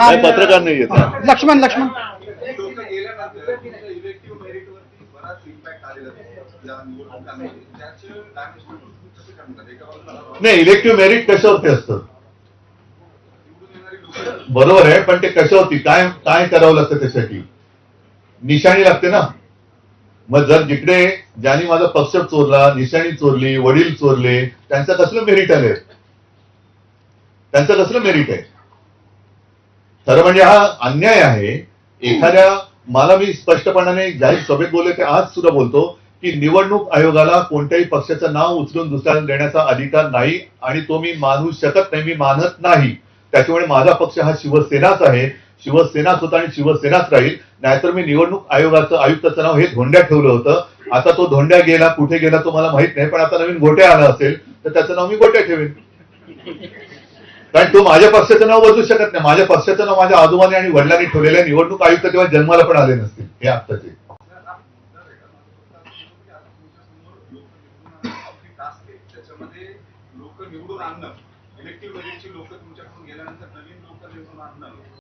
काय पत्रकार नाही येत. लक्ष्मण लक्ष्मण नाही, इलेक्टिव्ह मेरिट कशावरती असतं बरोबर आहे, पण ते कशावरती काय काय करावं लागतं त्यासाठी निशाणी लागते ना. मग जर जिकडे ज्यांनी माझा पक्ष चोरला, निशाणी चोरली, वडील चोरले, त्यांचं कसलं मेरिट आलंय? त्यांचं कसलं मेरिट आहे? खरं म्हणजे हा अन्याय आहे. एखाद्या मला मी स्पष्टपणाने जाहीर सभेत बोलले ते आज सुद्धा बोलतो की निवडणूक आयोगाला कोणत्याही पक्षाचं नाव उचलून दुसऱ्याला देण्याचा अधिकार नाही आणि तो मी मानू शकत नाही, मी मानत नाही. त्याच्यामुळे माझा पक्ष हा शिवसेनाच आहे. शिवसेनाच होता आणि शिवसेनाच राहील. नाहीतर मी निवडणूक आयोगाचं आयुक्ताचं नाव हे धोंड्या ठेवलं होतं. आता तो धोंड्या गेला, कुठे गेला तो मला माहित नाही, पण आता नवीन गोट्या आला असेल तर त्याचं नाव मी गोट्या ठेवेन. कारण तो माझ्या पक्षाचं नाव बदलू शकत नाही. माझ्या पक्षाचं नाव माझ्या आजोबांनी आणि वडिलांनी ठेवलेलं आहे. निवडणूक आयुक्त तेव्हा जन्माला पण आले नसतील हे आत्ताचे. लोक निवडून आणणं, इलेक्टिव्ह लोक तुमच्याकडून गेल्यानंतर नवीन लोक निवडून आणणं